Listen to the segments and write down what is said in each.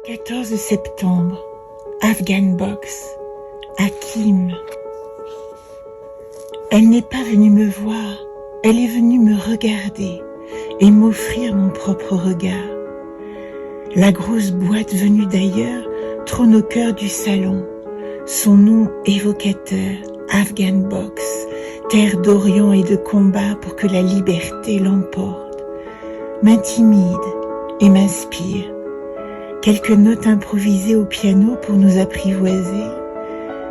14 septembre, Afghan Box, Hakim. Elle n'est pas venue me voir, elle est venue me regarder et m'offrir mon propre regard. La grosse boîte venue d'ailleurs trône au cœur du salon. Son nom évocateur, Afghan Box, terre d'Orient et de combat pour que la liberté l'emporte, m'intimide et m'inspire. Quelques notes improvisées au piano pour nous apprivoiser.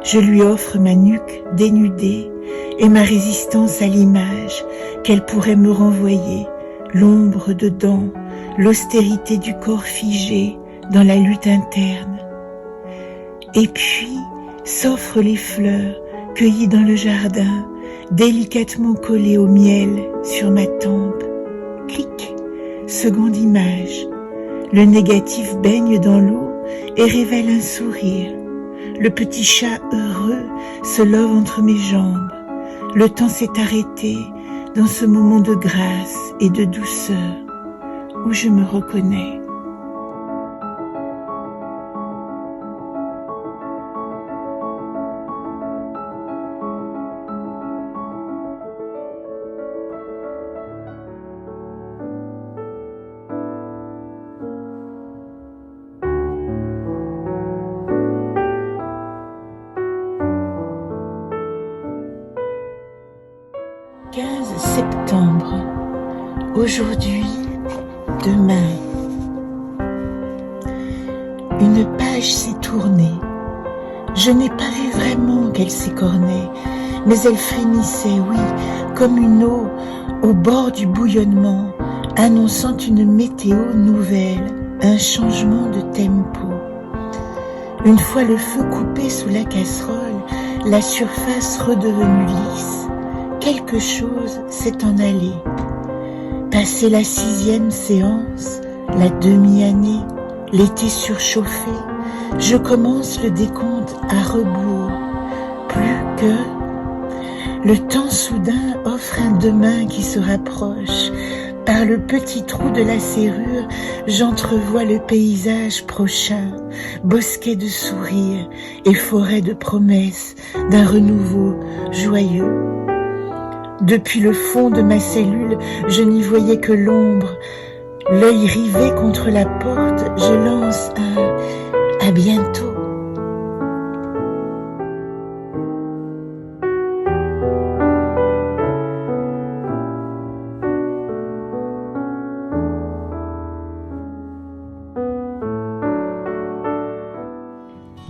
Je lui offre ma nuque dénudée et ma résistance à l'image qu'elle pourrait me renvoyer, l'ombre dedans, l'austérité du corps figé dans la lutte interne. Et puis s'offrent les fleurs cueillies dans le jardin, délicatement collées au miel sur ma tempe. Clic, seconde image. Le négatif baigne dans l'eau et révèle un sourire. Le petit chat heureux se love entre mes jambes. Le temps s'est arrêté dans ce moment de grâce et de douceur où je me reconnais. « 15 septembre, aujourd'hui, demain. Une page s'est tournée. Je n'ai pas vu vraiment qu'elle s'écornait, mais elle frémissait, oui, comme une eau au bord du bouillonnement, annonçant une météo nouvelle, un changement de tempo. Une fois le feu coupé sous la casserole, la surface redevenue lisse, quelque chose s'est en allé. Passé la 6e séance, la demi-année, l'été surchauffé, je commence le décompte à rebours. Plus que... Le temps soudain offre un demain qui se rapproche. Par le petit trou de la serrure, j'entrevois le paysage prochain, bosquet de sourires et forêt de promesses d'un renouveau joyeux. Depuis le fond de ma cellule, je n'y voyais que l'ombre. L'œil rivé contre la porte, je lance un « à bientôt ».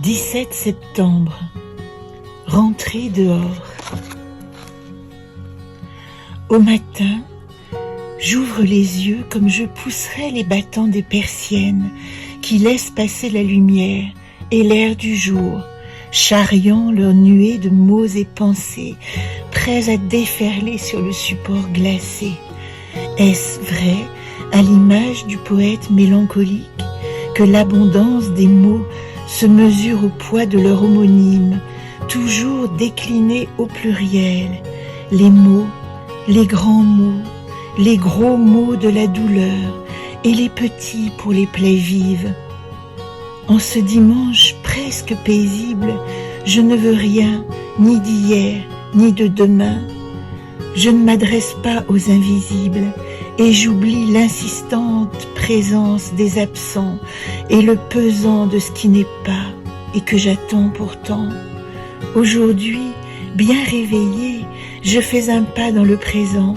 « 17 septembre, rentrée dehors. Au matin, j'ouvre les yeux comme je pousserais les battants des persiennes qui laissent passer la lumière et l'air du jour, charriant leurs nuées de mots et pensées, prêts à déferler sur le support glacé. Est-ce vrai, à l'image du poète mélancolique, que l'abondance des mots se mesure au poids de leur homonyme, toujours déclinés au pluriel, les mots, les grands mots, les gros mots de la douleur et les petits pour les plaies vives. En ce dimanche presque paisible, je ne veux rien, ni d'hier, ni de demain. Je ne m'adresse pas aux invisibles et j'oublie l'insistante présence des absents et le pesant de ce qui n'est pas et que j'attends pourtant. Aujourd'hui, bien réveillée, je fais un pas dans le présent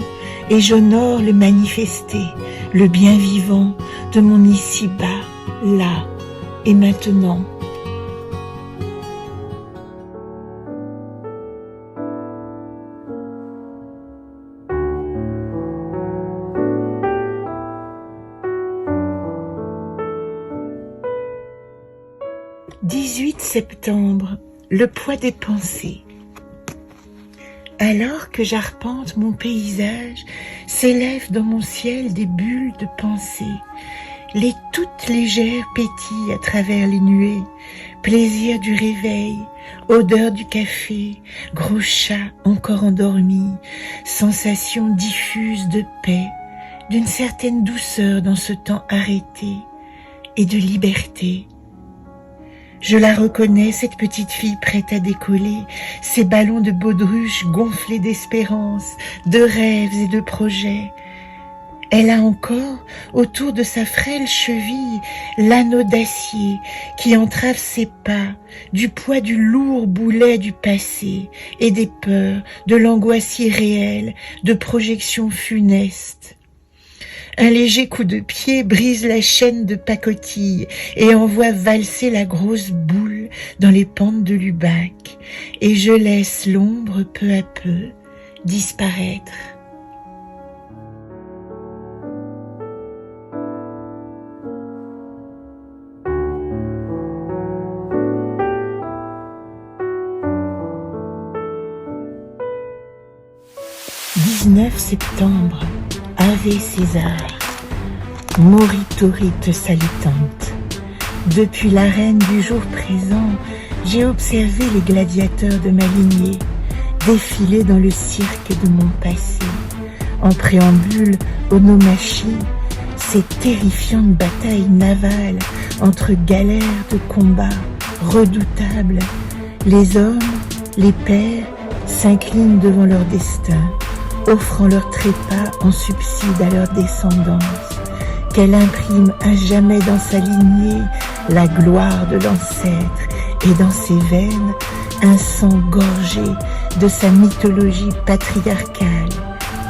et j'honore le manifesté, le bien vivant de mon ici-bas, là et maintenant. « 18 septembre, le poids des pensées. Alors que j'arpente mon paysage, s'élèvent dans mon ciel des bulles de pensée. Les toutes légères pétillent à travers les nuées. Plaisir du réveil, odeur du café, gros chat encore endormi, sensation diffuse de paix, d'une certaine douceur dans ce temps arrêté et de liberté Je la reconnais, cette petite fille prête à décoller, ses ballons de baudruche gonflés d'espérance, de rêves et de projets. Elle a encore, autour de sa frêle cheville, l'anneau d'acier qui entrave ses pas, du poids du lourd boulet du passé et des peurs, de l'angoisse irréelle, de projections funestes. Un léger coup de pied brise la chaîne de pacotille et envoie valser la grosse boule dans les pentes de l'Ubac, et je laisse l'ombre peu à peu disparaître. « 19 septembre, Ave César, moriturite salutante. Depuis l'arène du jour présent, j'ai observé les gladiateurs de ma lignée défiler dans le cirque de mon passé. En préambule, onomachie, ces terrifiantes batailles navales entre galères de combat redoutables. Les hommes, les pères, s'inclinent devant leur destin, offrant leur trépas en subside à leur descendance, qu'elle imprime à jamais dans sa lignée la gloire de l'ancêtre et dans ses veines un sang gorgé de sa mythologie patriarcale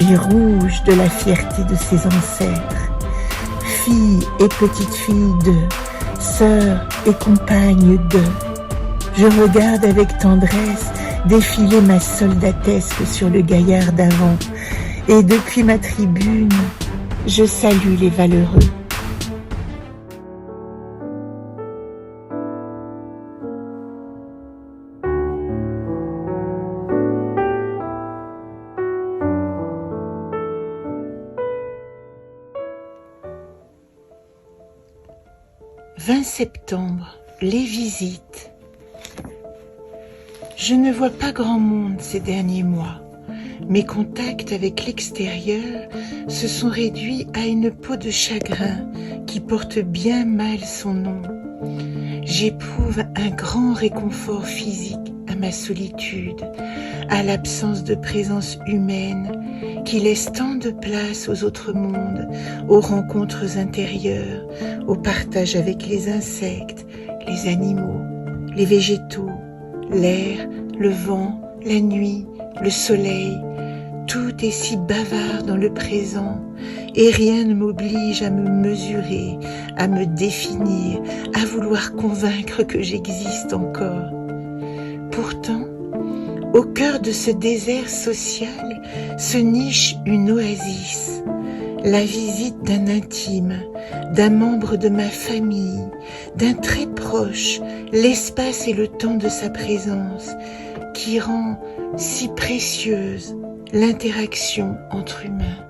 et rouge de la fierté de ses ancêtres. Fille et petite-fille d'eux, sœur et compagne d'eux, je regarde avec tendresse défiler ma soldatesque sur le gaillard d'avant, et depuis ma tribune, je salue les valeureux. « 20 septembre, les visites. Je ne vois pas grand monde ces derniers mois. Mes contacts avec l'extérieur se sont réduits à une peau de chagrin qui porte bien mal son nom. J'éprouve un grand réconfort physique à ma solitude, à l'absence de présence humaine qui laisse tant de place aux autres mondes, aux rencontres intérieures, au partage avec les insectes, les animaux, les végétaux, l'air, le vent, la nuit, le soleil. Tout est si bavard dans le présent et rien ne m'oblige à me mesurer, à me définir, à vouloir convaincre que j'existe encore. Pourtant, au cœur de ce désert social se niche une oasis, la visite d'un intime, d'un membre de ma famille, d'un très proche, l'espace et le temps de sa présence, qui rend si précieuse l'interaction entre humains.